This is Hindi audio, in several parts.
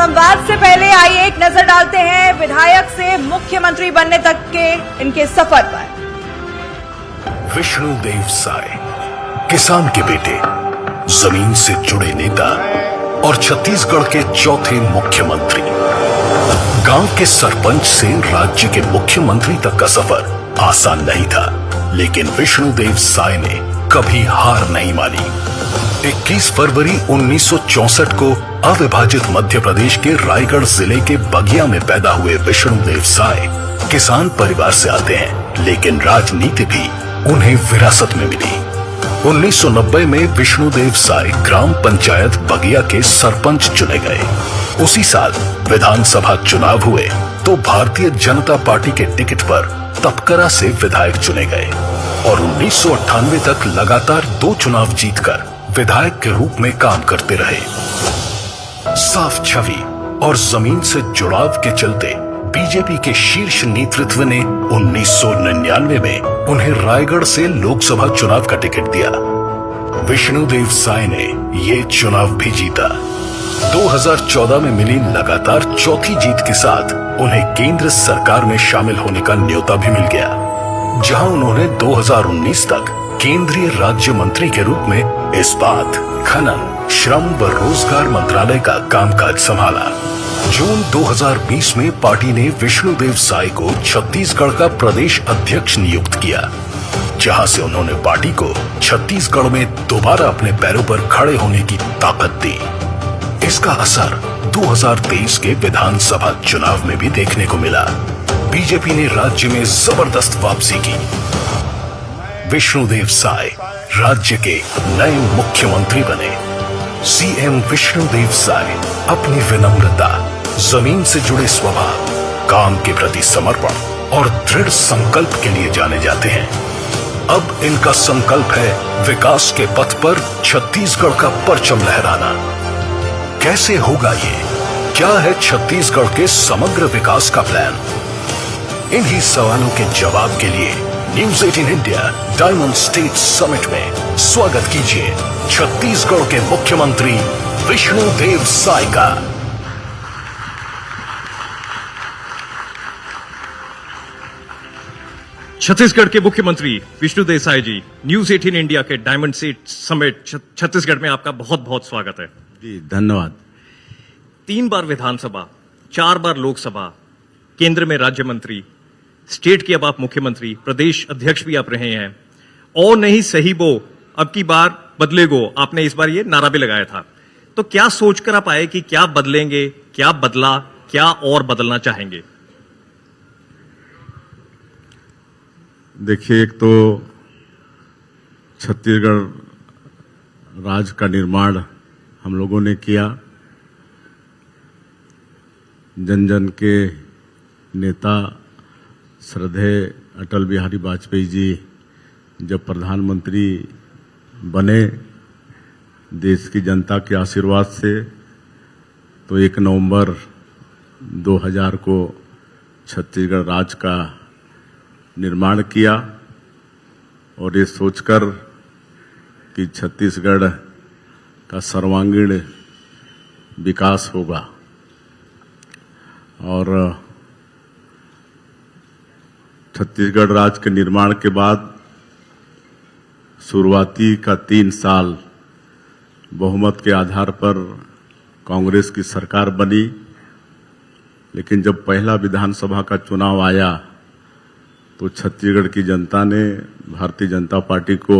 संवाद से पहले आइए एक नजर डालते हैं विधायक से मुख्यमंत्री बनने तक के इनके सफर पर। विष्णुदेव साय, किसान के बेटे, जमीन से जुड़े नेता और छत्तीसगढ़ के चौथे मुख्यमंत्री। गांव के सरपंच से राज्य के मुख्यमंत्री तक का सफर आसान नहीं था, लेकिन विष्णुदेव साय ने कभी हार नहीं मानी। 21 फरवरी 1964 को अविभाजित मध्य प्रदेश के रायगढ़ जिले के बगिया में पैदा हुए विष्णुदेव साय किसान परिवार से आते हैं, लेकिन राजनीति भी उन्हें विरासत में मिली। 1990 में विष्णुदेव साय ग्राम पंचायत बगिया के सरपंच चुने गए। उसी साल विधानसभा चुनाव हुए तो भारतीय जनता पार्टी के टिकट पर तपकरा से विधायक चुने गए और 1998 तक लगातार 2 चुनाव जीतकर विधायक के रूप में काम करते रहे। साफ छवि और जमीन से जुड़ाव के चलते बीजेपी के शीर्ष नेतृत्व ने 1999 में उन्हें रायगढ़ से लोकसभा चुनाव का टिकट दिया। विष्णुदेव साय ने ये चुनाव भी जीता। 2014 में मिली लगातार चौथी जीत के साथ उन्हें केंद्र सरकार में शामिल होने का न्योता भी मिल गया, जहां उन्होंने 2019 तक केंद्रीय राज्य मंत्री के रूप में इस्पात, खनन, श्रम व रोजगार मंत्रालय का कामकाज संभाला। जून 2020 में पार्टी ने विष्णुदेव साय को छत्तीसगढ़ का प्रदेश अध्यक्ष नियुक्त किया, जहां से उन्होंने पार्टी को छत्तीसगढ़ में दोबारा अपने पैरों पर खड़े होने की ताकत दी। इसका असर 2023 के विधानसभा चुनाव में भी देखने को मिला। बीजेपी ने राज्य में जबरदस्त वापसी की। विष्णुदेव साय राज्य के नए मुख्यमंत्री बने। सीएम विष्णुदेव साय अपनी विनम्रता, जमीन से जुड़े स्वभाव, काम के प्रति समर्पण और दृढ़ संकल्प के लिए जाने जाते हैं। अब इनका संकल्प है विकास के पथ पर छत्तीसगढ़ का परचम लहराना। कैसे होगा ये? क्या है छत्तीसगढ़ के समग्र विकास का प्लान? इन्हीं सवालों के जवाब के लिए news 18 India diamond state summit में स्वागत कीजिए छत्तीसगढ़ के मुख्यमंत्री विष्णुदेव साय का। छत्तीसगढ़ के मुख्यमंत्री विष्णुदेव साय जी, न्यूज 18 इंडिया के डायमंड स्टेट समिट छत्तीसगढ़ में आपका बहुत बहुत स्वागत है। जी धन्यवाद। 3 बार विधानसभा, 4 बार लोकसभा, केंद्र में राज्य मंत्री, स्टेट के अब आप मुख्यमंत्री, प्रदेश अध्यक्ष भी आप रहे हैं। और नहीं सही वो, अब की बार बदलेगो, आपने इस बार ये नारा भी लगाया था। तो क्या सोचकर आप आए कि क्या बदलेंगे, क्या बदला, क्या और बदलना चाहेंगे? देखिए, एक तो छत्तीसगढ़ राज्य का निर्माण हम लोगों ने किया। जन जन के नेता श्रद्धेय अटल बिहारी वाजपेयी जी जब प्रधानमंत्री बने देश की जनता के आशीर्वाद से, तो 1 नवंबर 2000 को छत्तीसगढ़ राज्य का निर्माण किया और ये सोचकर कि छत्तीसगढ़ का सर्वांगीण विकास होगा। और छत्तीसगढ़ राज्य के निर्माण के बाद शुरुआती का 3 साल बहुमत के आधार पर कांग्रेस की सरकार बनी, लेकिन जब पहला विधानसभा का चुनाव आया तो छत्तीसगढ़ की जनता ने भारतीय जनता पार्टी को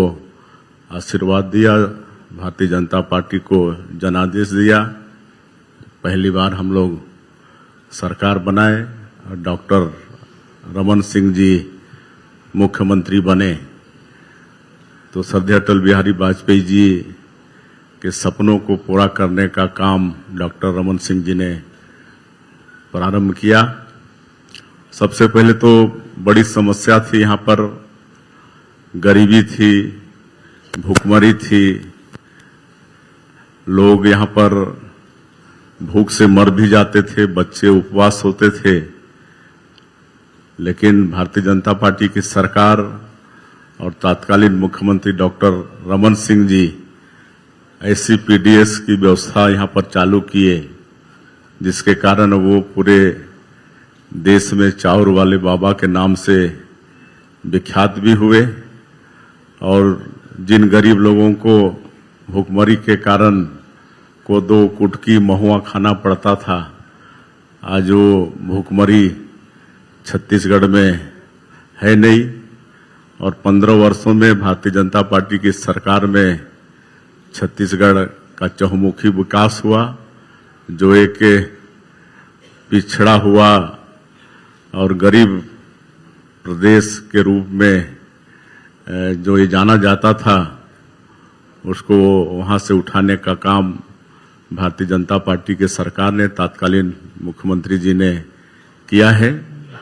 आशीर्वाद दिया, भारतीय जनता पार्टी को जनादेश दिया। पहली बार हम लोग सरकार बनाए और डॉक्टर रमन सिंह जी मुख्यमंत्री बने। तो श्रद्धेय अटल बिहारी वाजपेयी जी के सपनों को पूरा करने का काम डॉक्टर रमन सिंह जी ने प्रारंभ किया। सबसे पहले तो बड़ी समस्या थी, यहाँ पर गरीबी थी, भूखमरी थी, लोग यहाँ पर भूख से मर भी जाते थे, बच्चे उपवास होते थे। लेकिन भारतीय जनता पार्टी की सरकार और तत्कालीन मुख्यमंत्री डॉक्टर रमन सिंह जी ऐसी पीडीएस की व्यवस्था यहाँ पर चालू किए जिसके कारण वो पूरे देश में चाउर वाले बाबा के नाम से विख्यात भी हुए। और जिन गरीब लोगों को भूखमरी के कारण कोदो कुटकी महुआ खाना पड़ता था, आज वो भूखमरी छत्तीसगढ़ में है नहीं। और 15 वर्षों में भारतीय जनता पार्टी की सरकार में छत्तीसगढ़ का चहुमुखी विकास हुआ, जो एक पिछड़ा हुआ और गरीब प्रदेश के रूप में जो ये जाना जाता था, उसको वहां से उठाने का काम भारतीय जनता पार्टी के सरकार ने, तत्कालीन मुख्यमंत्री जी ने किया है।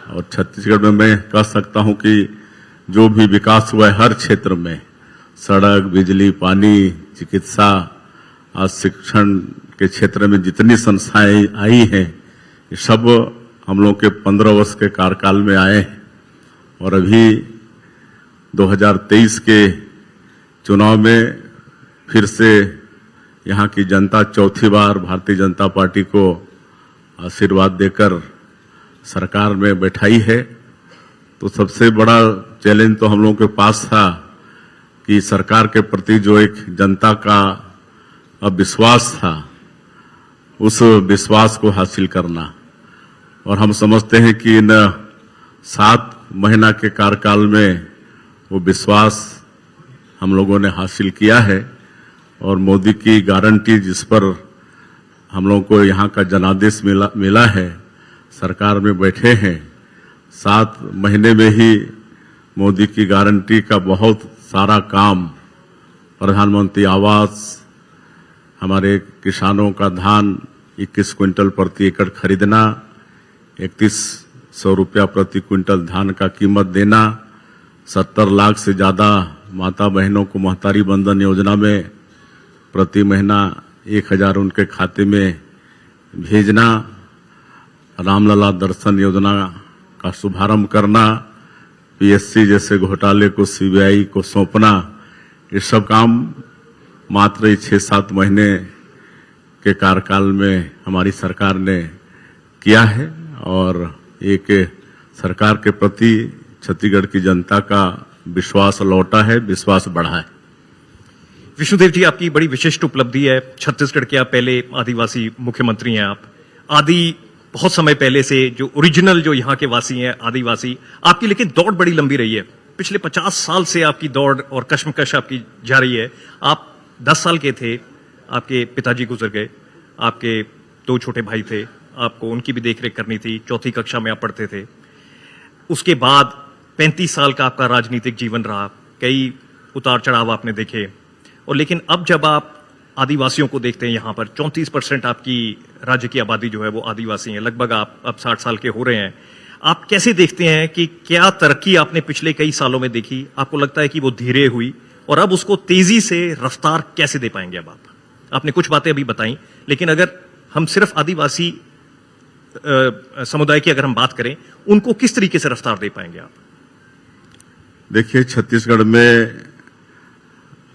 और छत्तीसगढ़ में मैं कह सकता हूं कि जो भी विकास हुआ है हर क्षेत्र में, सड़क, बिजली, पानी, चिकित्सा, आज शिक्षण के क्षेत्र में जितनी संस्थाएं आई हैं, ये सब हम लोग के 15 वर्ष के कार्यकाल में आए हैं। और अभी 2023 के चुनाव में फिर से यहाँ की जनता चौथी बार भारतीय जनता पार्टी को आशीर्वाद देकर सरकार में बैठाई है। तो सबसे बड़ा चैलेंज तो हम लोगों के पास था कि सरकार के प्रति जो एक जनता का अविश्वास था, उस विश्वास को हासिल करना। और हम समझते हैं कि इन 7 महीना के कार्यकाल में वो विश्वास हम लोगों ने हासिल किया है। और मोदी की गारंटी जिस पर हम लोगों को यहाँ का जनादेश मिला है, सरकार में बैठे हैं, 7 महीने में ही मोदी की गारंटी का बहुत सारा काम, प्रधानमंत्री आवास, हमारे किसानों का धान 21 क्विंटल प्रति एकड़ खरीदना, 3100 रुपया प्रति क्विंटल धान का कीमत देना, 70 लाख से ज्यादा माता बहनों को महतारी बंधन योजना में प्रति महीना 1000 उनके खाते में भेजना, रामलला दर्शन योजना का शुभारंभ करना, पीएससी जैसे घोटाले को सीबीआई को सौंपना, ये सब काम मात्र 6-7 महीने के कार्यकाल में हमारी सरकार ने किया है। और एक सरकार के प्रति छत्तीसगढ़ की जनता का विश्वास लौटा है, विश्वास बढ़ा है। विष्णुदेव जी, आपकी बड़ी विशिष्ट उपलब्धि है। छत्तीसगढ़ के आप पहले आदिवासी मुख्यमंत्री हैं। आप बहुत समय पहले से जो ओरिजिनल जो यहाँ के वासी हैं, आदिवासी, आपकी लेकिन दौड़ बड़ी लंबी रही है। पिछले 50 साल से आपकी दौड़ और कश्मकश आपकी जा रही है। आप 10 साल के थे, आपके पिताजी गुजर गए, आपके 2 छोटे भाई थे, आपको उनकी भी देखरेख करनी थी, 4th कक्षा में आप पढ़ते थे। उसके बाद 35 साल का आपका राजनीतिक जीवन रहा, कई उतार चढ़ाव आपने देखे। और लेकिन अब जब आप आदिवासियों को देखते हैं, यहाँ पर 34% आपकी राज्य की आबादी जो है वो आदिवासी है, लगभग आप अब 60 साल के हो रहे हैं। आप कैसे देखते हैं कि क्या तरक्की आपने पिछले कई सालों में देखी? आपको लगता है कि वो धीरे हुई और अब उसको तेजी से रफ्तार कैसे दे पाएंगे? अब आपने कुछ बातें अभी बताई, लेकिन अगर हम सिर्फ आदिवासी समुदाय की अगर हम बात करें, उनको किस तरीके से रफ्तार दे पाएंगे आप? देखिए, छत्तीसगढ़ में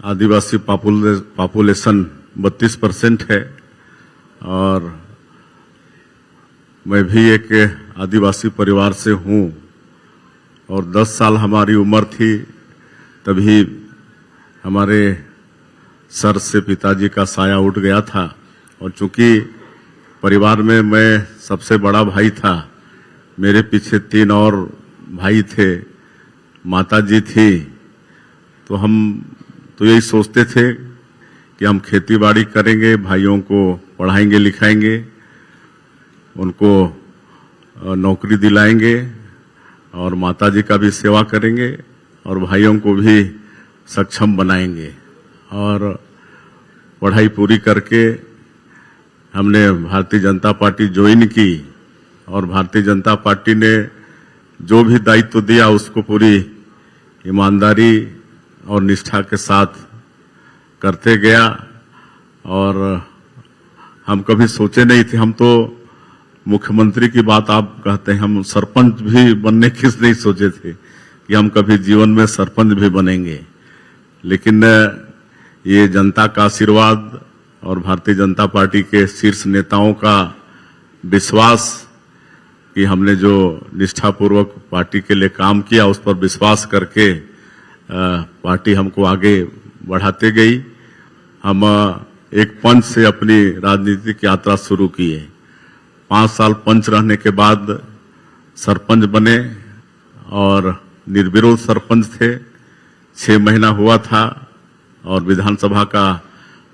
आदिवासी पॉपुलेशन 32% है और मैं भी एक आदिवासी परिवार से हूं। और 10 साल हमारी उम्र थी तभी हमारे सर से पिताजी का साया उठ गया था। और चूंकि परिवार में मैं सबसे बड़ा भाई था, मेरे पीछे 3 और भाई थे, माताजी थी, तो हम तो यही सोचते थे कि हम खेती बाड़ी करेंगे, भाइयों को पढ़ाएंगे लिखाएंगे, उनको नौकरी दिलाएंगे और माताजी का भी सेवा करेंगे और भाइयों को भी सक्षम बनाएंगे। और पढ़ाई पूरी करके हमने भारतीय जनता पार्टी ज्वाइन की और भारतीय जनता पार्टी ने जो भी दायित्व दिया उसको पूरी ईमानदारी और निष्ठा के साथ करते गया। और हम कभी सोचे नहीं थे, हम तो मुख्यमंत्री की बात आप कहते हैं, हम सरपंच भी बनने की नहीं सोचे थे कि हम कभी जीवन में सरपंच भी बनेंगे। लेकिन ये जनता का आशीर्वाद और भारतीय जनता पार्टी के शीर्ष नेताओं का विश्वास कि हमने जो निष्ठापूर्वक पार्टी के लिए काम किया उस पर विश्वास करके पार्टी हमको आगे बढ़ाते गई। हम एक पंच से अपनी राजनीतिक यात्रा शुरू किए। 5 साल पंच रहने के बाद सरपंच बने और निर्विरोध सरपंच थे। 6 महीना हुआ था और विधानसभा का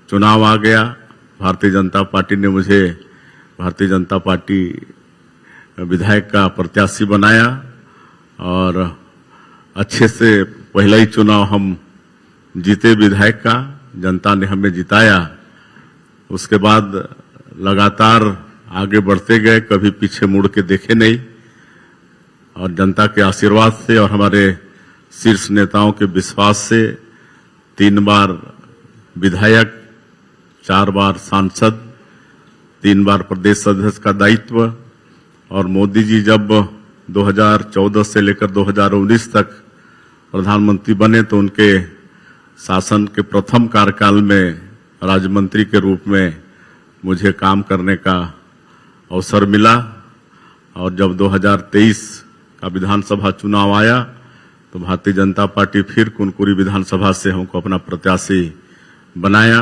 चुनाव आ गया। भारतीय जनता पार्टी ने मुझे भारतीय जनता पार्टी विधायक का प्रत्याशी बनाया और अच्छे से पहला ही चुनाव हम जीते विधायक का, जनता ने हमें जिताया। उसके बाद लगातार आगे बढ़ते गए, कभी पीछे मुड़ के देखे नहीं और जनता के आशीर्वाद से और हमारे शीर्ष नेताओं के विश्वास से 3 बार विधायक, 4 बार सांसद, 3 बार प्रदेश अध्यक्ष का दायित्व और मोदी जी जब 2014 से लेकर 2019 तक प्रधानमंत्री बने तो उनके शासन के प्रथम कार्यकाल में राज्य मंत्री के रूप में मुझे काम करने का अवसर मिला और जब 2023 का विधानसभा चुनाव आया तो भारतीय जनता पार्टी फिर कुनकुरी विधानसभा से हमको अपना प्रत्याशी बनाया,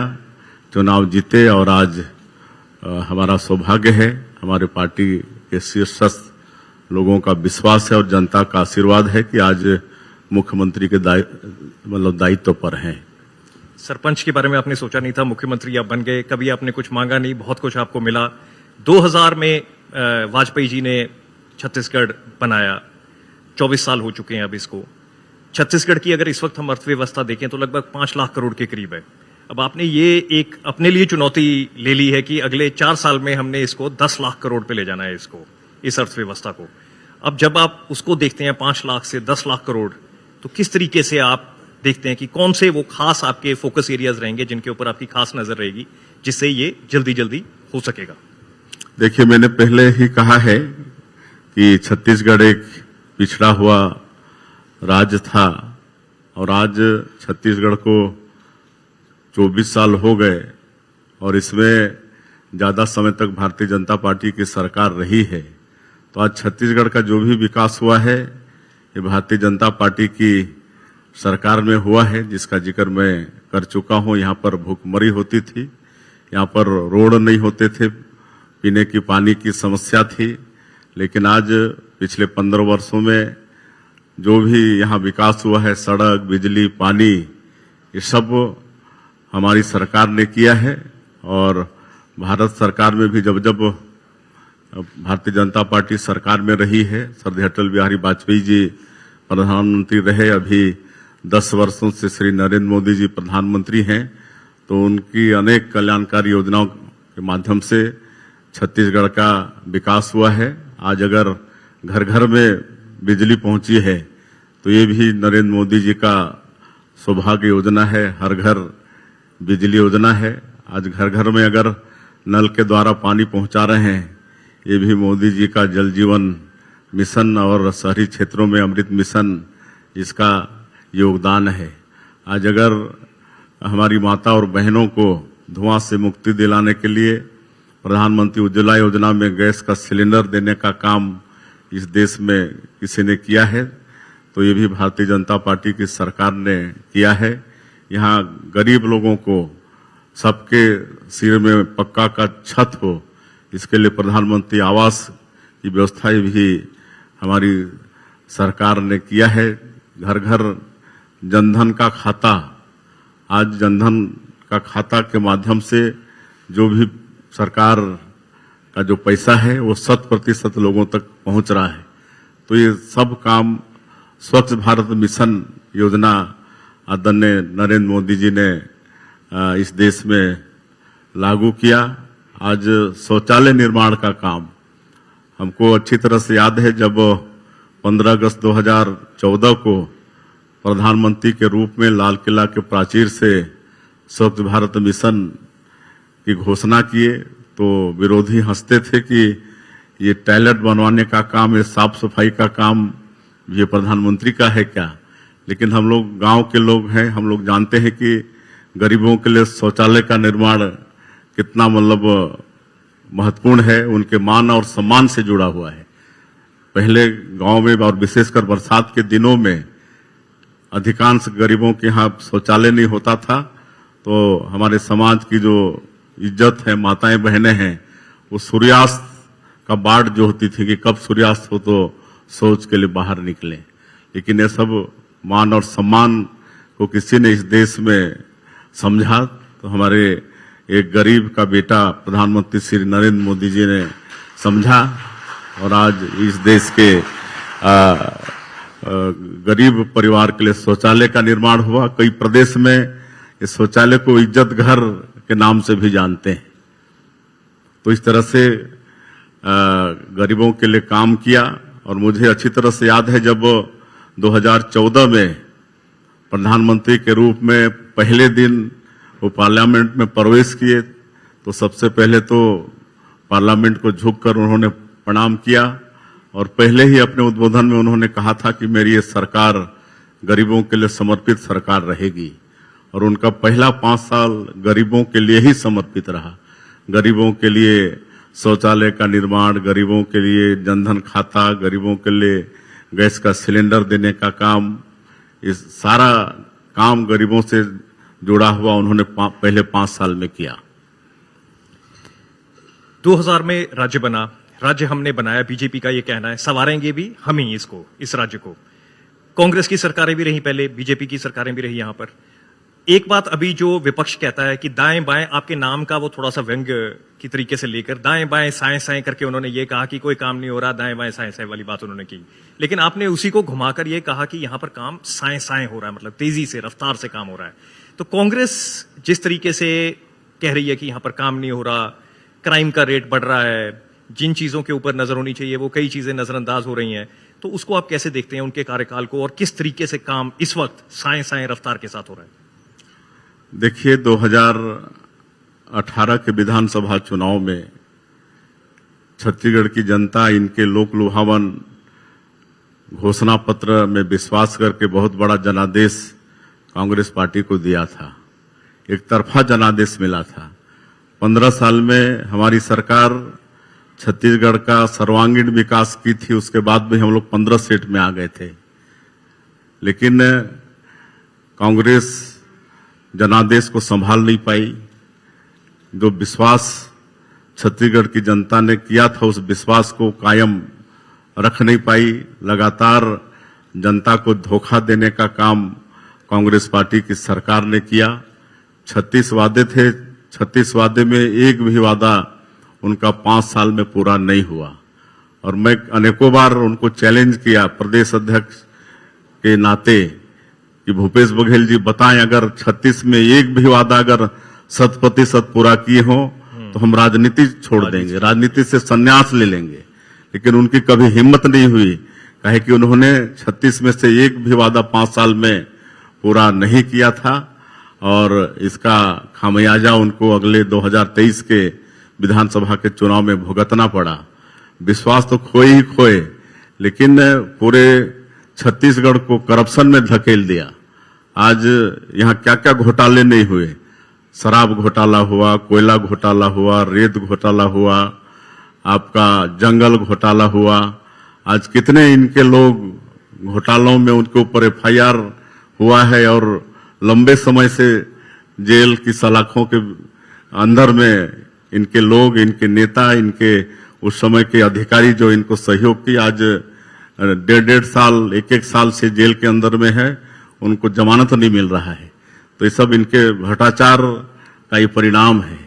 चुनाव जीते और आज हमारा सौभाग्य है, हमारे पार्टी के शीर्षस्थ लोगों का विश्वास है और जनता का आशीर्वाद है कि आज मुख्यमंत्री के दायित्व पर हैं। सरपंच के बारे में आपने सोचा नहीं था, मुख्यमंत्री आप बन गए, कभी आपने कुछ मांगा नहीं, बहुत कुछ आपको मिला। 2000 में वाजपेयी जी ने छत्तीसगढ़ बनाया, 24 साल हो चुके हैं अब इसको। छत्तीसगढ़ की अगर इस वक्त हम अर्थव्यवस्था देखें तो लगभग 5 लाख करोड़ के करीब है। अब आपने ये एक अपने लिए चुनौती ले ली है कि अगले 4 साल में हमने इसको 10 लाख करोड़ पे ले जाना है, इसको, इस अर्थव्यवस्था को। अब जब आप उसको देखते हैं 5 लाख से 10 लाख करोड़, तो किस तरीके से आप देखते हैं कि कौन से वो खास आपके फोकस एरियाज रहेंगे जिनके ऊपर आपकी खास नजर रहेगी जिससे ये जल्दी जल्दी हो सकेगा? देखिए, मैंने पहले ही कहा है कि छत्तीसगढ़ एक पिछड़ा हुआ राज्य था और आज छत्तीसगढ़ को 24 साल हो गए और इसमें ज्यादा समय तक भारतीय जनता पार्टी की सरकार रही है। तो आज छत्तीसगढ़ का जो भी विकास हुआ है ये भारतीय जनता पार्टी की सरकार में हुआ है, जिसका जिक्र मैं कर चुका हूं। यहाँ पर भूखमरी होती थी, यहाँ पर रोड नहीं होते थे, पीने की पानी की समस्या थी, लेकिन आज पिछले 15 वर्षों में जो भी यहाँ विकास हुआ है, सड़क, बिजली, पानी, ये सब हमारी सरकार ने किया है। और भारत सरकार में भी जब जब भारतीय जनता पार्टी सरकार में रही है, श्रद्धेय अटल बिहारी वाजपेयी जी प्रधानमंत्री रहे, अभी 10 वर्षों से श्री नरेंद्र मोदी जी प्रधानमंत्री हैं, तो उनकी अनेक कल्याणकारी योजनाओं के माध्यम से छत्तीसगढ़ का विकास हुआ है। आज अगर घर घर में बिजली पहुंची है तो ये भी नरेंद्र मोदी जी का सौभाग्य योजना है। हर घर बिजली योजना है। आज घर घर में अगर नल के द्वारा पानी पहुंचा रहे हैं, ये भी मोदी जी का जल जीवन मिशन और शहरी क्षेत्रों में अमृत मिशन, इसका योगदान है। आज अगर हमारी माता और बहनों को धुआं से मुक्ति दिलाने के लिए प्रधानमंत्री उज्ज्वला योजना में गैस का सिलेंडर देने का काम इस देश में किसी ने किया है, तो ये भी भारतीय जनता पार्टी की सरकार ने किया है। यहाँ गरीब लोगों को सबके सिर में पक्का का छत हो, इसके लिए प्रधानमंत्री आवास की व्यवस्था भी हमारी सरकार ने किया है। घर घर जनधन का खाता, आज जनधन का खाता के माध्यम से जो भी सरकार का जो पैसा है वो 100% लोगों तक पहुंच रहा है। तो ये सब काम स्वच्छ भारत मिशन योजना आदरणीय नरेंद्र मोदी जी ने इस देश में लागू किया। आज शौचालय निर्माण का काम हमको अच्छी तरह से याद है, जब 15 अगस्त 2014 को प्रधानमंत्री के रूप में लाल किला के प्राचीर से स्वच्छ भारत मिशन की घोषणा किए तो विरोधी हंसते थे कि ये टॉयलेट बनवाने का काम, ये साफ सफाई का काम ये प्रधानमंत्री का है क्या। लेकिन हम लोग गांव के लोग हैं, हम लोग जानते हैं कि गरीबों के लिए शौचालय का निर्माण कितना महत्वपूर्ण है, उनके मान और सम्मान से जुड़ा हुआ है। पहले गांव में और विशेषकर बरसात के दिनों में अधिकांश गरीबों के यहाँ शौचालय नहीं होता था, तो हमारे समाज की जो इज्जत है, माताएं बहनें हैं, वो सूर्यास्त का बाट जो होती थी कि कब सूर्यास्त हो तो सोच के लिए बाहर निकले। लेकिन ये सब मान और सम्मान को किसी ने इस देश में समझा, तो हमारे एक गरीब का बेटा प्रधानमंत्री श्री नरेंद्र मोदी जी ने समझा और आज इस देश के गरीब परिवार के लिए शौचालय का निर्माण हुआ। कई प्रदेश में इस शौचालय को इज्जत घर के नाम से भी जानते हैं। तो इस तरह से गरीबों के लिए काम किया। और मुझे अच्छी तरह से याद है जब 2014 में प्रधानमंत्री के रूप में पहले दिन वो पार्लियामेंट में प्रवेश किए, तो सबसे पहले तो पार्लियामेंट को झुककर उन्होंने प्रणाम किया और पहले ही अपने उद्बोधन में उन्होंने कहा था कि मेरी ये सरकार गरीबों के लिए समर्पित सरकार रहेगी। और उनका पहला 5 साल गरीबों के लिए ही समर्पित रहा। गरीबों के लिए शौचालय का निर्माण, गरीबों के लिए जनधन खाता, गरीबों के लिए गैस का सिलेंडर देने का काम, इस सारा काम गरीबों से जुड़ा हुआ उन्होंने पहले 5 साल में किया। 2000 में राज्य बना, राज्य हमने बनाया, बीजेपी का ये कहना है, संवारेंगे भी हम ही इसको, इस राज्य को। कांग्रेस की सरकारें भी रही पहले, बीजेपी की सरकारें भी रही यहां पर। एक बात अभी जो विपक्ष कहता है कि दाएं बाएं, आपके नाम का वो थोड़ा सा व्यंग्य की तरीके से लेकर दाएं बाएं साएं साएं करके उन्होंने ये कहा कि कोई काम नहीं हो रहा, दाएं बाएं साएं साएं वाली बात उन्होंने की। लेकिन आपने उसी को घुमाकर ये कहा कि यहां पर काम साएं साएं हो रहा है, मतलब तेजी से, रफ्तार से काम हो रहा है। तो कांग्रेस जिस तरीके से कह रही है कि यहां पर काम नहीं हो रहा, क्राइम का रेट बढ़ रहा है, जिन चीजों के ऊपर नजर होनी चाहिए वो कई चीजें नजरअंदाज हो रही हैं, तो उसको आप कैसे देखते हैं उनके कार्यकाल को, और किस तरीके से काम इस वक्त साएं साएं रफ्तार के साथ हो रहा है? देखिए, 2018 के विधानसभा चुनाव में छत्तीसगढ़ की जनता इनके लोक लुभावन घोषणा पत्र में विश्वास करके बहुत बड़ा जनादेश कांग्रेस पार्टी को दिया था। एक तरफा जनादेश मिला था। 15 साल में हमारी सरकार छत्तीसगढ़ का सर्वांगीण विकास की थी, उसके बाद भी हम लोग 15 सीट में आ गए थे। लेकिन कांग्रेस जनादेश को संभाल नहीं पाई। जो विश्वास छत्तीसगढ़ की जनता ने किया था, उस विश्वास को कायम रख नहीं पाई। लगातार जनता को धोखा देने का काम कांग्रेस पार्टी की सरकार ने किया। 36 वादे थे, 36 वादे में एक भी वादा उनका 5 साल में पूरा नहीं हुआ। और मैं अनेकों बार उनको चैलेंज किया प्रदेश अध्यक्ष के नाते कि भूपेश बघेल जी बताएं, अगर 36 में एक भी वादा अगर 100% पूरा किए हो तो हम राजनीति छोड़ देंगे, राजनीति से संन्यास ले लेंगे। लेकिन उनकी कभी हिम्मत नहीं हुई, कहे कि उन्होंने 36 में से एक भी वादा 5 साल में पूरा नहीं किया था। और इसका खामियाजा उनको अगले 2023 के विधानसभा के चुनाव में भुगतना पड़ा। विश्वास तो खोए ही खोए, लेकिन पूरे छत्तीसगढ़ को करप्शन में धकेल दिया। आज यहाँ क्या क्या घोटाले नहीं हुए, शराब घोटाला हुआ, कोयला घोटाला हुआ, रेत घोटाला हुआ, आपका जंगल घोटाला हुआ। आज कितने इनके लोग घोटालों में उनके ऊपर FIR हुआ है और लंबे समय से जेल की सलाखों के अंदर में इनके लोग, इनके नेता, इनके उस समय के अधिकारी जो इनको सहयोग किया, आज 1.5 साल, 1-1 साल से जेल के अंदर में है, उनको जमानत नहीं मिल रहा है। तो ये सब इनके भ्रष्टाचार का ये परिणाम है।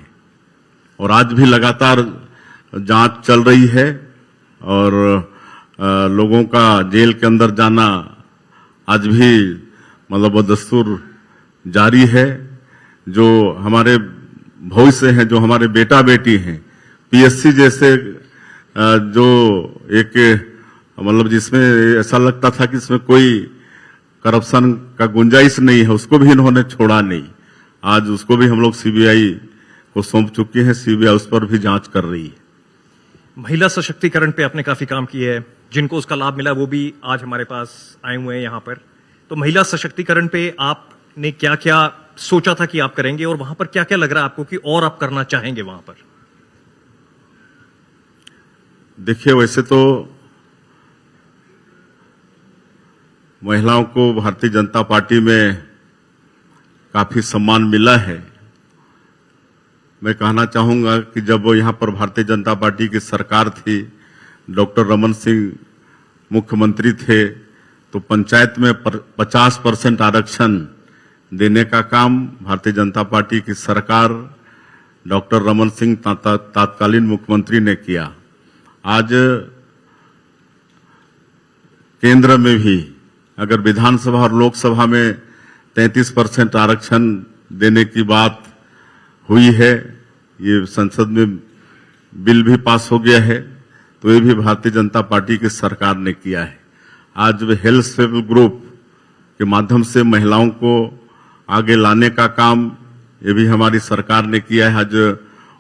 और आज भी लगातार जांच चल रही है और लोगों का जेल के अंदर जाना आज भी मतलब बदस्तूर जारी है। जो हमारे भविष्य हैं, जो हमारे बेटा बेटी हैं, PSC जैसे जो एक मतलब जिसमें ऐसा लगता था कि इसमें कोई करप्शन का गुंजाइश नहीं है, उसको भी इन्होंने छोड़ा नहीं। आज उसको भी हम लोग CBI को सौंप चुके हैं, CBI उस पर भी जांच कर रही है। महिला सशक्तिकरण पे आपने काफी काम किया है, जिनको उसका लाभ मिला वो भी आज हमारे पास आए हुए हैं यहाँ पर। तो महिला सशक्तिकरण पे आपने क्या क्या सोचा था कि आप करेंगे, और वहां पर क्या क्या लग रहा है आपको कि और आप करना चाहेंगे वहां पर? देखिए, वैसे तो महिलाओं को भारतीय जनता पार्टी में काफी सम्मान मिला है। मैं कहना चाहूंगा कि जब यहां पर भारतीय जनता पार्टी की सरकार थी, डॉक्टर रमन सिंह मुख्यमंत्री थे, तो पंचायत में 50% आरक्षण देने का काम भारतीय जनता पार्टी की सरकार डॉक्टर रमन सिंह तत्कालीन मुख्यमंत्री ने किया। आज केंद्र में भी अगर विधानसभा और लोकसभा में 33% आरक्षण देने की बात हुई है, ये संसद में बिल भी पास हो गया है, तो ये भी भारतीय जनता पार्टी की सरकार ने किया है। आज हेल्थ सेल्फ ग्रुप के माध्यम से महिलाओं को आगे लाने का काम ये भी हमारी सरकार ने किया है। आज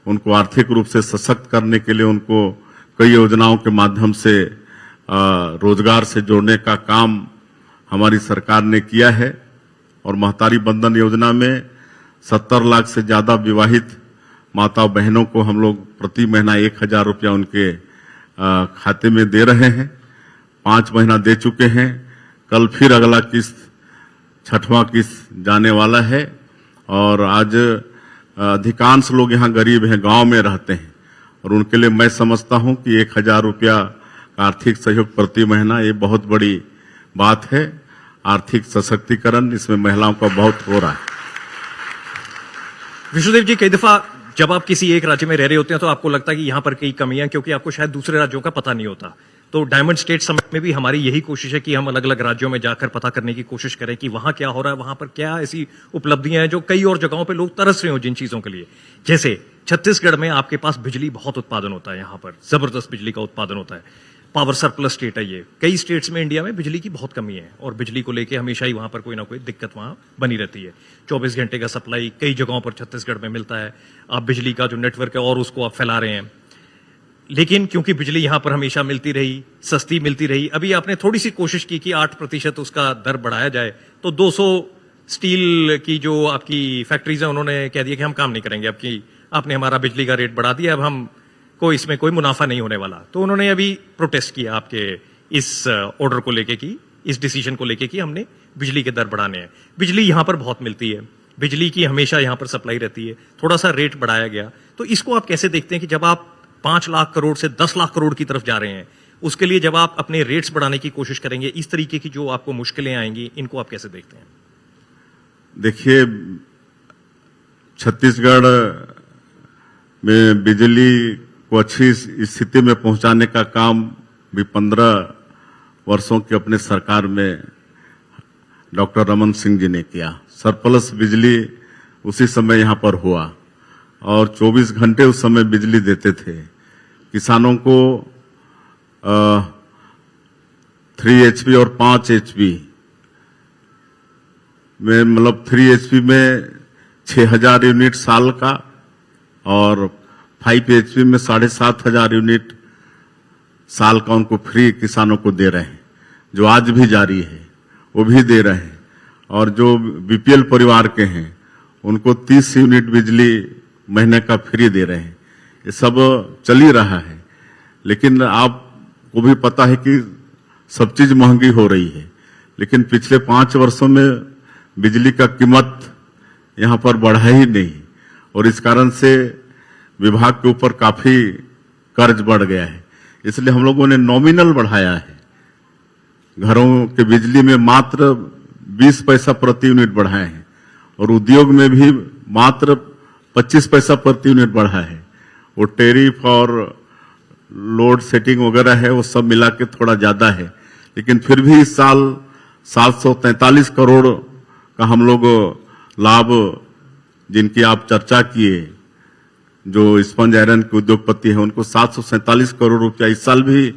उनको आर्थिक रूप से सशक्त करने के लिए उनको कई योजनाओं के माध्यम से रोजगार से जोड़ने का काम हमारी सरकार ने किया है। और महतारी बंधन योजना में 70 लाख से ज्यादा विवाहित माता बहनों को हम लोग प्रति महीना 1000 रुपया उनके खाते में दे रहे हैं। 5 महीना दे चुके हैं, कल फिर अगला किस्त 6वां किस्त जाने वाला है। और आज अधिकांश लोग यहाँ गरीब हैं, गांव में रहते हैं, और उनके लिए मैं समझता हूं कि 1000 रुपया का आर्थिक सहयोग प्रति महीना ये बहुत बड़ी बात है। आर्थिक सशक्तिकरण इसमें महिलाओं का बहुत हो रहा है। विष्णुदेव जी, कई दफा जब आप किसी एक राज्य में रह रहे होते हैं तो आपको लगता है कि यहां पर कई कमियां, क्योंकि आपको शायद दूसरे राज्यों का पता नहीं होता। तो डायमंड स्टेट समिट में भी हमारी यही कोशिश है कि हम अलग अलग राज्यों में जाकर पता करने की कोशिश करें कि वहां क्या हो रहा है, वहां पर क्या ऐसी उपलब्धियां हैं जो कई और जगहों पे लोग तरस रहे हो जिन चीजों के लिए। जैसे छत्तीसगढ़ में आपके पास बिजली बहुत उत्पादन होता है, यहां पर जबरदस्त बिजली का उत्पादन होता है, पावर सरप्लस स्टेट है ये। कई स्टेट्स में इंडिया में बिजली की बहुत कमी है और बिजली को लेकर हमेशा ही वहां पर कोई ना कोई दिक्कत वहां बनी रहती है। 24 घंटे का सप्लाई कई जगहों पर छत्तीसगढ़ में मिलता है। आप बिजली का जो नेटवर्क है और उसको आप फैला रहे हैं, लेकिन क्योंकि बिजली यहां पर हमेशा मिलती रही, सस्ती मिलती रही, अभी आपने थोड़ी सी कोशिश की कि 8% उसका दर बढ़ाया जाए, तो 200 स्टील की जो आपकी फैक्ट्रीज है उन्होंने कह दिया कि हम काम नहीं करेंगे, आपने हमारा बिजली का रेट बढ़ा दिया, अब हम को इसमें कोई मुनाफा नहीं होने वाला। तो उन्होंने अभी प्रोटेस्ट किया आपके इस ऑर्डर को लेके कि इस डिसीजन को लेके कि हमने बिजली के दर बढ़ाने हैं। बिजली यहां पर बहुत मिलती है, बिजली की हमेशा यहां पर सप्लाई रहती है, थोड़ा सा रेट बढ़ाया गया। तो इसको आप कैसे देखते हैं कि जब आप 5 लाख करोड़ से 10 लाख करोड़ की तरफ जा रहे हैं, उसके लिए जब आप अपने रेट्स बढ़ाने की कोशिश करेंगे, इस तरीके की जो आपको मुश्किलें आएंगी, इनको आप कैसे देखते हैं? देखिए, छत्तीसगढ़ में बिजली को अच्छी स्थिति में पहुंचाने का काम भी 15 वर्षों की अपने सरकार में डॉक्टर रमन सिंह जी ने किया। सरप्लस बिजली उसी समय यहां पर हुआ और 24 घंटे उस समय बिजली देते थे। किसानों को 3 HP और 5 HP में, मतलब 3 HP में 6000 यूनिट साल का और 5 HP में 7500 यूनिट साल का उनको फ्री किसानों को दे रहे हैं, जो आज भी जारी है, वो भी दे रहे हैं। और जो BPL परिवार के हैं उनको 30 यूनिट बिजली महीने का फ्री दे रहे हैं। ये सब चल ही रहा है, लेकिन आपको भी पता है कि सब चीज महंगी हो रही है। लेकिन पिछले 5 वर्षों में बिजली का कीमत यहाँ पर बढ़ा ही नहीं, और इस कारण से विभाग के ऊपर काफी कर्ज बढ़ गया है। इसलिए हम लोगों ने नॉमिनल बढ़ाया है। घरों के बिजली में मात्र 20 पैसा प्रति यूनिट बढ़ाए हैं और उद्योग में भी मात्र 25 पैसा प्रति यूनिट बढ़ा है। वो टेरिफ और लोड सेटिंग वगैरह है, वो सब मिला के थोड़ा ज्यादा है, लेकिन फिर भी इस साल 743 करोड़ का हम लोग लाभ, जिनकी आप चर्चा किए, जो स्पंज आयरन के उद्योगपति हैं, उनको 747 करोड़ रुपया इस साल भी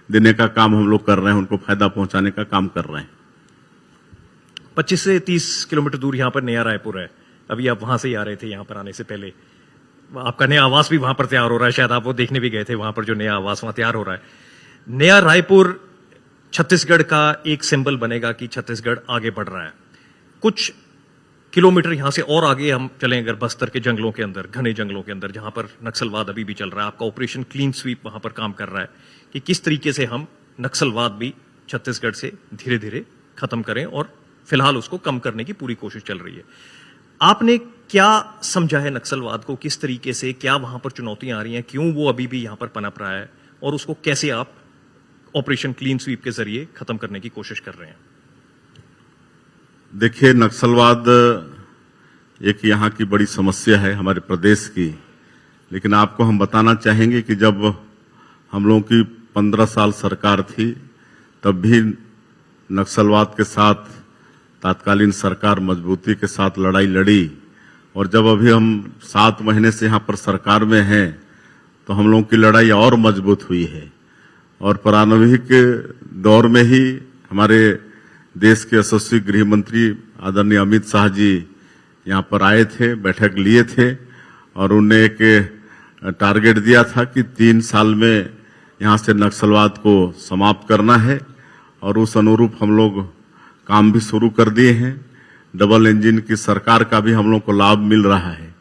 देने का काम हम लोग कर रहे हैं, उनको फायदा पहुंचाने का काम कर रहे हैं। 25 से 30 किलोमीटर दूर यहां पर नया रायपुर है। अभी आप वहां से ही आ रहे थे, यहां पर आने से पहले आपका नया आवास भी वहां पर तैयार हो रहा है, शायद आप वो देखने भी गए थे, वहां पर जो नया आवास वहां तैयार हो रहा है। नया रायपुर छत्तीसगढ़ का एक सिंबल बनेगा कि छत्तीसगढ़ आगे बढ़ रहा है। कुछ किलोमीटर यहां से और आगे हम चलें अगर बस्तर के जंगलों के अंदर, घने जंगलों के अंदर जहां पर नक्सलवाद अभी भी चल रहा है, आपका ऑपरेशन क्लीन स्वीप वहां पर काम कर रहा है कि किस तरीके से हम नक्सलवाद भी छत्तीसगढ़ से धीरे धीरे खत्म करें और फिलहाल उसको कम करने की पूरी कोशिश चल रही है। आपने क्या समझा है नक्सलवाद को, किस तरीके से, क्या वहां पर चुनौतियां आ रही हैं, क्यों वो अभी भी यहां पर पनप रहा है और उसको कैसे आप ऑपरेशन क्लीन स्वीप के जरिए खत्म करने की कोशिश कर रहे हैं? देखिए, नक्सलवाद एक यहाँ की बड़ी समस्या है हमारे प्रदेश की, लेकिन आपको हम बताना चाहेंगे कि जब हम लोगों की 15 साल सरकार थी तब भी नक्सलवाद के साथ तात्कालीन सरकार मजबूती के साथ लड़ाई लड़ी, और जब अभी हम 7 महीने से यहाँ पर सरकार में हैं तो हम लोगों की लड़ाई और मजबूत हुई है। और प्रारंभिक दौर में ही हमारे देश के यशस्वी गृह मंत्री आदरणीय अमित शाह जी यहाँ पर आए थे, बैठक लिए थे और उन्हें एक टारगेट दिया था कि 3 साल में यहाँ से नक्सलवाद को समाप्त करना है, और उस अनुरूप हम लोग काम भी शुरू कर दिए हैं। डबल इंजन की सरकार का भी हम लोग को लाभ मिल रहा है,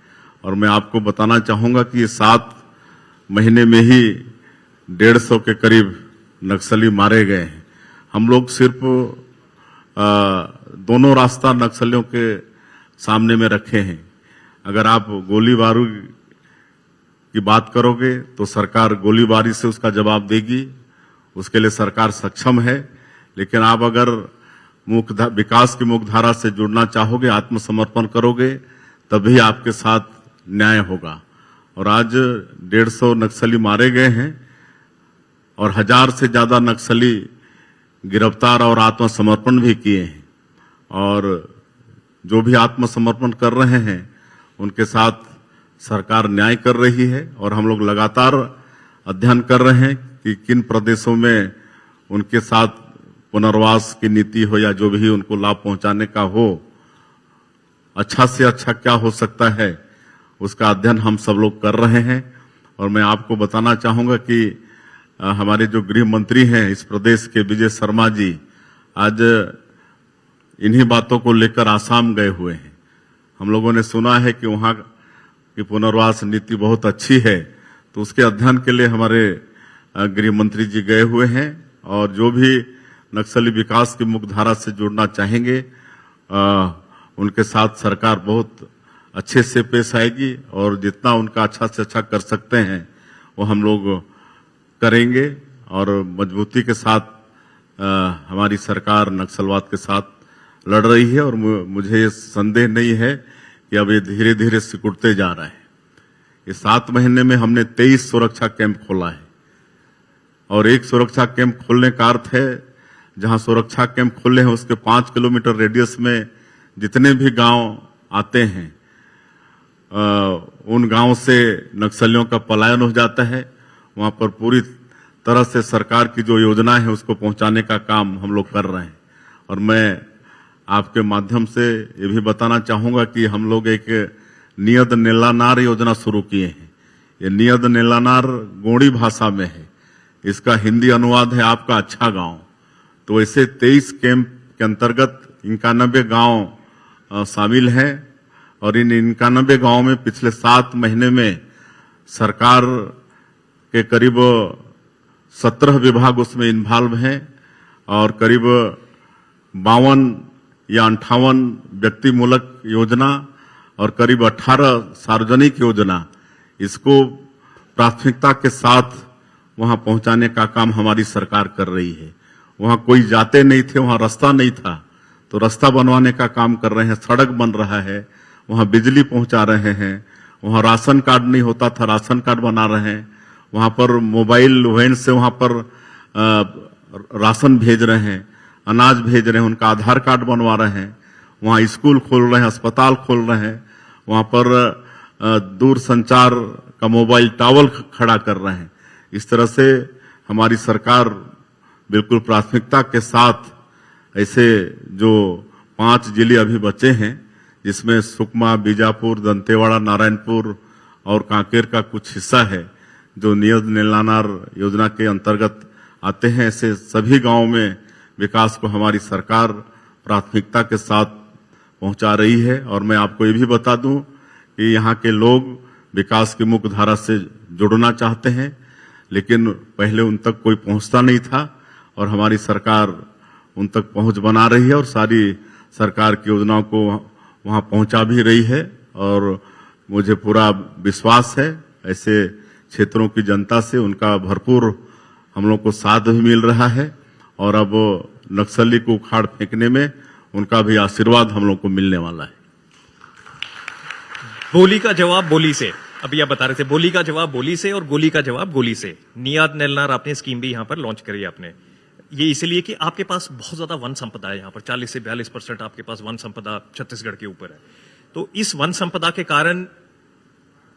और मैं आपको बताना चाहूंगा कि ये 7 महीने में ही 150 के करीब नक्सली मारे गए हैं। हम लोग सिर्फ दोनों रास्ता नक्सलियों के सामने में रखे हैं। अगर आप गोली बारूद की बात करोगे तो सरकार गोलीबारी से उसका जवाब देगी, उसके लिए सरकार सक्षम है। लेकिन आप अगर विकास की मुख्यधारा से जुड़ना चाहोगे, आत्मसमर्पण करोगे, तभी आपके साथ न्याय होगा। और आज 150 नक्सली मारे गए हैं और 1000 से ज्यादा नक्सली गिरफ्तार और आत्मसमर्पण भी किए हैं, और जो भी आत्मसमर्पण कर रहे हैं उनके साथ सरकार न्याय कर रही है। और हम लोग लगातार अध्ययन कर रहे हैं कि किन प्रदेशों में उनके साथ पुनर्वास की नीति हो या जो भी उनको लाभ पहुंचाने का हो, अच्छा से अच्छा क्या हो सकता है, उसका अध्ययन हम सब लोग कर रहे हैं। और मैं आपको बताना चाहूंगा कि हमारे जो गृह मंत्री हैं इस प्रदेश के, विजय शर्मा जी, आज इन्हीं बातों को लेकर आसाम गए हुए हैं। हम लोगों ने सुना है कि वहां की पुनर्वास नीति बहुत अच्छी है, तो उसके अध्ययन के लिए हमारे गृह मंत्री जी गए हुए हैं। और जो भी नक्सली विकास की मुख्यधारा से जुड़ना चाहेंगे उनके साथ सरकार बहुत अच्छे से पेश आएगी, और जितना उनका अच्छा से अच्छा कर सकते हैं वो हम लोग करेंगे। और मजबूती के साथ हमारी सरकार नक्सलवाद के साथ लड़ रही है, और मुझे ये संदेह नहीं है कि अब ये धीरे धीरे सिकुड़ते जा रहा है। ये 7 महीने में हमने 23 सुरक्षा कैंप खोला है, और एक सुरक्षा कैंप खोलने का अर्थ है जहां सुरक्षा कैंप खोले हैं उसके 5 किलोमीटर रेडियस में जितने भी गांव आते हैं उन गांव से नक्सलियों का पलायन हो जाता है। वहां पर पूरी तरह से सरकार की जो योजना है उसको पहुंचाने का काम हम लोग कर रहे हैं। और मैं आपके माध्यम से ये भी बताना चाहूंगा कि हम लोग एक नियत नीलानार योजना शुरू किए हैं। ये नियत नीलानार गोंडी भाषा में है, इसका हिंदी अनुवाद है आपका अच्छा गांव। तो ऐसे 23 कैंप के अंतर्गत 91 गांव शामिल हैं, और इन 91 गांवों में पिछले 7 महीने में सरकार के करीब 17 विभाग उसमें इन्वॉल्व हैं, और करीब 52 या 58 व्यक्तिमूलक योजना और करीब 18 सार्वजनिक योजना, इसको प्राथमिकता के साथ वहां पहुंचाने का काम हमारी सरकार कर रही है। वहां कोई जाते नहीं थे, वहां रास्ता नहीं था, तो रास्ता बनवाने का काम कर रहे हैं। सड़क बन रहा है, वहां बिजली पहुंचा रहे हैं। वहां राशन कार्ड नहीं होता था, राशन कार्ड बना रहे हैं। वहां पर मोबाइल वैन से वहां पर राशन भेज रहे हैं, अनाज भेज रहे हैं, उनका आधार कार्ड बनवा रहे हैं। वहां स्कूल खोल रहे हैं, अस्पताल खोल रहे हैं। वहां पर दूर संचार का मोबाइल टावर खड़ा कर रहे हैं। इस तरह से हमारी सरकार बिल्कुल प्राथमिकता के साथ ऐसे जो 5 जिले अभी बचे हैं, जिसमें सुकमा, बीजापुर, दंतेवाड़ा, नारायणपुर और कांकेर का कुछ हिस्सा है जो नियत नीलानार योजना के अंतर्गत आते हैं, ऐसे सभी गांवों में विकास को हमारी सरकार प्राथमिकता के साथ पहुंचा रही है। और मैं आपको ये भी बता दूं कि यहाँ के लोग विकास की मुख्य धारा से जुड़ना चाहते हैं, लेकिन पहले उन तक कोई पहुंचता नहीं था और हमारी सरकार उन तक पहुंच बना रही है और सारी सरकार की योजनाओं को वहां पहुंचा भी रही है। और मुझे पूरा विश्वास है ऐसे क्षेत्रों की जनता से, उनका भरपूर हम लोग को साथ भी मिल रहा है और अब नक्सली को उखाड़ फेंकने में उनका भी आशीर्वाद हम लोग को मिलने वाला है। बोली का जवाब बोली से, अभी आप बता रहे थे बोली का जवाब बोली से और गोली का जवाब गोली से। नियाद नेलनार आपने स्कीम भी यहां पर लॉन्च करी आपने, ये इसलिए कि आपके पास बहुत ज्यादा वन संपदा है। यहां पर 40 से 42% आपके पास वन संपदा छत्तीसगढ़ के ऊपर है। तो इस वन संपदा के कारण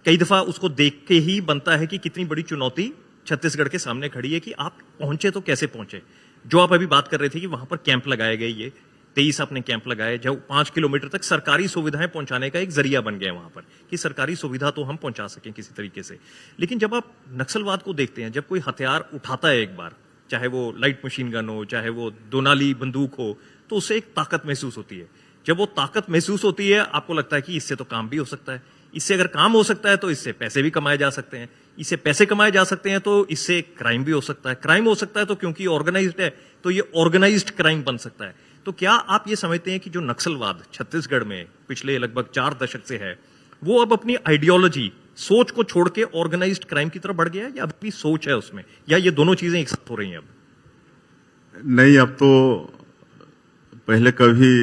कई दफा उसको देख के ही बनता है कि कितनी बड़ी चुनौती छत्तीसगढ़ के सामने खड़ी है कि आप पहुंचे तो कैसे पहुंचे। जो आप अभी बात कर रहे थे कि वहां पर कैंप लगाए गए, ये 23 आपने कैंप लगाए जो 5 किलोमीटर तक सरकारी सुविधाएं पहुंचाने का एक जरिया बन गया वहां पर कि सरकारी सुविधा तो हम पहुंचा सकें किसी तरीके से। लेकिन जब आप नक्सलवाद को देखते हैं, जब कोई हथियार उठाता है एक बार, चाहे वो लाइट मशीन गन हो, चाहे वो दोनाली बंदूक हो, तो उससे एक ताकत महसूस होती है। जब वो ताकत महसूस होती है, आपको लगता है कि इससे तो काम भी हो सकता है, इससे अगर काम हो सकता है तो इससे पैसे भी कमाए जा सकते हैं, इससे पैसे कमाए जा सकते हैं तो इससे क्राइम भी हो सकता है, क्राइम हो सकता है तो क्योंकि ऑर्गेनाइज्ड है तो ये ऑर्गेनाइज्ड क्राइम बन सकता है। तो क्या आप ये समझते हैं कि जो नक्सलवाद छत्तीसगढ़ में पिछले लगभग 4 दशक से है, वो अब अपनी आइडियोलॉजी, सोच को छोड़ के ऑर्गेनाइज्ड क्राइम की तरफ बढ़ गया है, या अभी सोच है उसमें, या ये दोनों चीजें एक साथ हो रही हैं अब? नहीं, अब तो पहले कभी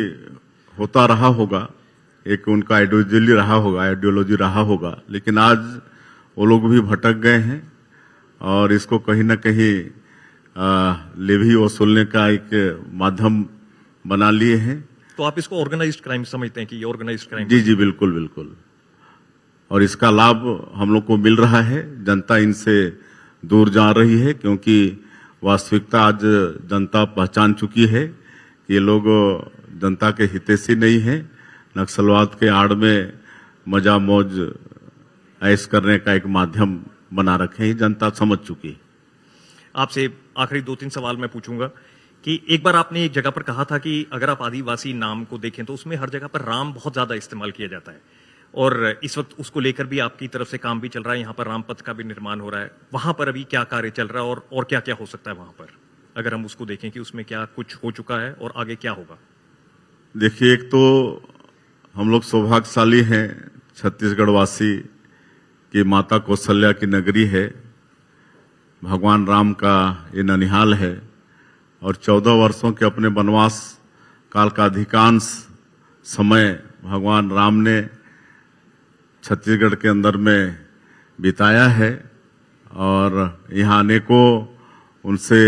होता रहा होगा, एक उनका आइडियोलॉजी रहा होगा, लेकिन आज वो लोग भी भटक गए हैं और इसको कहीं ना कहीं लेवी वसूलने का एक माध्यम बना लिए हैं। तो आप इसको ऑर्गेनाइज्ड क्राइम समझते हैं कि ये ऑर्गेनाइज्ड क्राइम? जी जी, बिल्कुल बिल्कुल। और इसका लाभ हम लोग को मिल रहा है, जनता इनसे दूर जा रही है, क्योंकि वास्तविकता आज जनता पहचान चुकी है कि ये लोग जनता के हितैषी नहीं है, नक्सलवाद के आड़ में मजा मौज ऐश करने का एक माध्यम बना रखे हैं, जनता समझ चुकी है। आपसे आखिरी 2-3 सवाल मैं पूछूंगा कि एक बार आपने एक जगह पर कहा था कि अगर आप आदिवासी नाम को देखें तो उसमें हर जगह पर राम बहुत ज्यादा इस्तेमाल किया जाता है, और इस वक्त उसको लेकर भी आपकी तरफ से काम भी चल रहा है, यहाँ पर रामपथ का भी निर्माण हो रहा है। वहां पर अभी क्या कार्य चल रहा है और क्या क्या हो सकता है वहां पर, अगर हम उसको देखें कि उसमें क्या कुछ हो चुका है और आगे क्या होगा? देखिए, एक तो हम लोग सौभाग्यशाली हैं, छत्तीसगढ़ वासी कि माता कौशल्या की नगरी है, भगवान राम का ये ननिहाल है, और 14 वर्षों के अपने वनवास काल का अधिकांश समय भगवान राम ने छत्तीसगढ़ के अंदर में बिताया है। और यहाँ अनेकों उनसे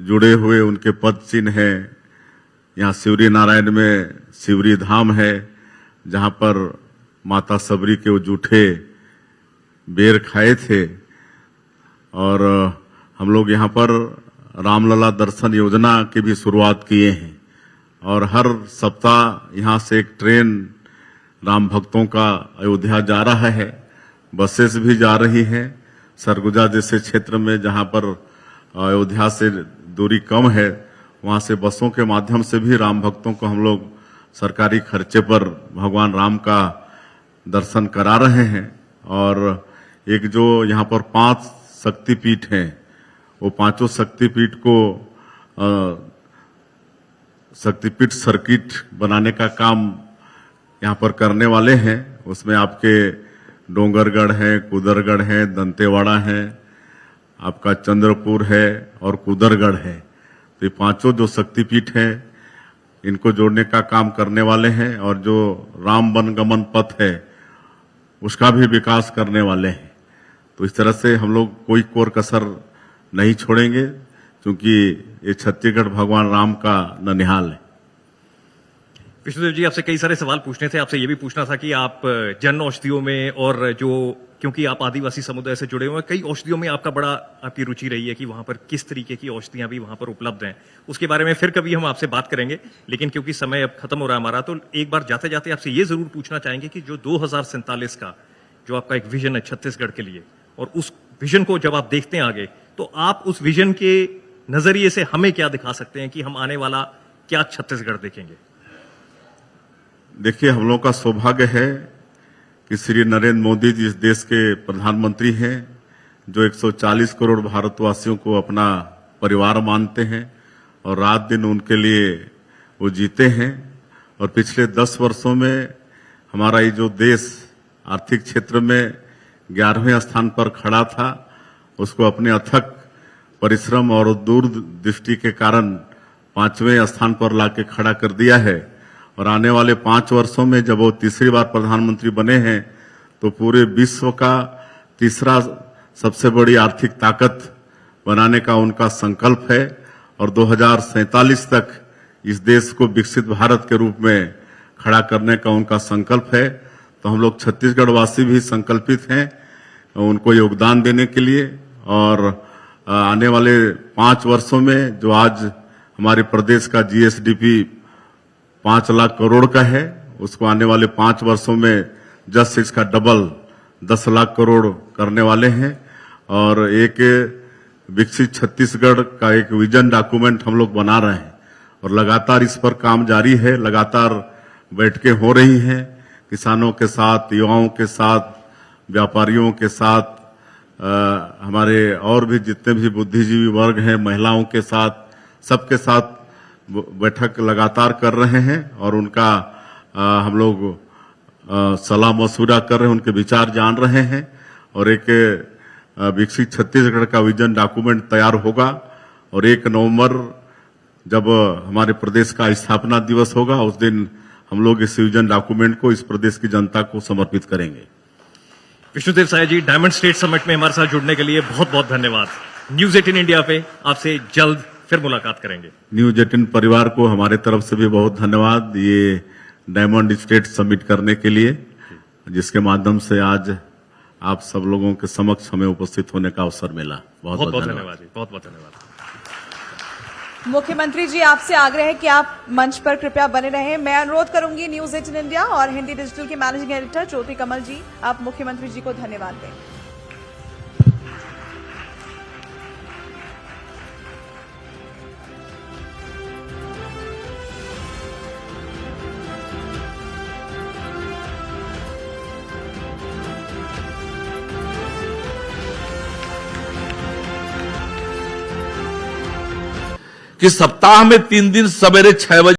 जुड़े हुए उनके पद चिन्ह हैं। यहाँ शिवरी नारायण में शिवरी धाम है, जहाँ पर माता सबरी के वो जूठे बेर खाए थे, और हम लोग यहाँ पर रामलला दर्शन योजना की भी शुरुआत किए हैं, और हर सप्ताह यहाँ से एक ट्रेन राम भक्तों का अयोध्या जा रहा है, बसेस भी जा रही हैं। सरगुजा जैसे क्षेत्र में जहाँ पर अयोध्या से दूरी कम है, वहाँ से बसों के माध्यम से भी राम भक्तों को हम लोग सरकारी खर्चे पर भगवान राम का दर्शन करा रहे हैं। और एक जो यहाँ पर 5 शक्तिपीठ हैं, वो 5 शक्तिपीठ को शक्तिपीठ सर्किट बनाने का काम यहाँ पर करने वाले हैं। उसमें आपके डोंगरगढ़ है, कुदरगढ़ है, दंतेवाड़ा है, आपका चंद्रपुर है और कुदरगढ़ है। तो ये 5 जो शक्तिपीठ हैं, इनको जोड़ने का काम करने वाले हैं, और जो राम वनगमन पथ है उसका भी विकास करने वाले हैं। तो इस तरह से हम लोग कोई कोर कसर नहीं छोड़ेंगे, क्योंकि ये छत्तीसगढ़ भगवान राम का ननिहाल है। विष्णुदेव जी, आपसे कई सारे सवाल पूछने थे। आपसे ये भी पूछना था कि आप जन औषधियों में, और जो क्योंकि आप आदिवासी समुदाय से जुड़े हुए हैं, कई औषधियों में आपकी रुचि रही है कि वहां पर किस तरीके की औषधियां भी वहां पर उपलब्ध हैं, उसके बारे में फिर कभी हम आपसे बात करेंगे। लेकिन क्योंकि समय अब खत्म हो रहा है हमारा, तो एक बार जाते जाते आपसे ये जरूर पूछना चाहेंगे कि जो 2047 का जो आपका एक विजन है छत्तीसगढ़ के लिए, और उस विजन को जब आप देखते हैं आगे, तो आप उस विजन के नजरिए से हमें क्या दिखा सकते हैं कि हम आने वाला क्या छत्तीसगढ़ देखेंगे? देखिए, हम लोग का सौभाग्य है कि श्री नरेंद्र मोदी जी इस देश के प्रधानमंत्री हैं, जो 140 करोड़ भारतवासियों को अपना परिवार मानते हैं और रात दिन उनके लिए वो जीते हैं। और पिछले 10 वर्षों में हमारा ये जो देश आर्थिक क्षेत्र में 11वें स्थान पर खड़ा था, उसको अपने अथक परिश्रम और दूरदृष्टि के कारण 5वें स्थान पर लाके खड़ा कर दिया है। और आने वाले 5 वर्षों में जब वो तीसरी बार प्रधानमंत्री बने हैं, तो पूरे विश्व का तीसरा सबसे बड़ी आर्थिक ताकत बनाने का उनका संकल्प है और 2047 तक इस देश को विकसित भारत के रूप में खड़ा करने का उनका संकल्प है। तो हम लोग छत्तीसगढ़ वासी भी संकल्पित हैं उनको योगदान देने के लिए। और आने वाले 5 वर्षों में जो आज हमारे प्रदेश का जीएसडीपी 5 लाख करोड़ का है, उसको आने वाले 5 वर्षों में जस्ट इसका डबल 10 लाख करोड़ करने वाले हैं। और एक विकसित छत्तीसगढ़ का एक विजन डॉक्यूमेंट हम लोग बना रहे हैं और लगातार इस पर काम जारी है। लगातार बैठकें हो रही हैं किसानों के साथ, युवाओं के साथ, व्यापारियों के साथ, हमारे और भी जितने भी बुद्धिजीवी वर्ग हैं, महिलाओं के साथ, सबके साथ बैठक लगातार कर रहे हैं और उनका हम लोग सलाह मशवरा कर रहे हैं, उनके विचार जान रहे हैं। और एक विकसित छत्तीसगढ़ का विजन डॉक्यूमेंट तैयार होगा और 1 नवंबर जब हमारे प्रदेश का स्थापना दिवस होगा, उस दिन हम लोग इस विजन डॉक्यूमेंट को इस प्रदेश की जनता को समर्पित करेंगे। विष्णुदेव साय जी, डायमंड स्टेट समिट में हमारे साथ जुड़ने के लिए बहुत बहुत धन्यवाद। न्यूज 18 इंडिया पे आपसे जल्द फिर मुलाकात करेंगे। न्यूज 18 परिवार को हमारे तरफ से भी बहुत धन्यवाद, ये डायमंड स्टेट समिट करने के लिए, जिसके माध्यम से आज आप सब लोगों के समक्ष हमें उपस्थित होने का अवसर मिला। बहुत बहुत धन्यवाद जी, बहुत बहुत धन्यवाद। मुख्यमंत्री जी, आपसे आग्रह है कि आप मंच पर कृपया बने रहें। मैं अनुरोध करूंगी न्यूज 18 इंडिया और हिंदी डिजिटल के मैनेजिंग एडिटर ज्योति कमल जी, आप मुख्यमंत्री जी को धन्यवाद दें। कि सप्ताह में 3 दिन सवेरे 6 बजे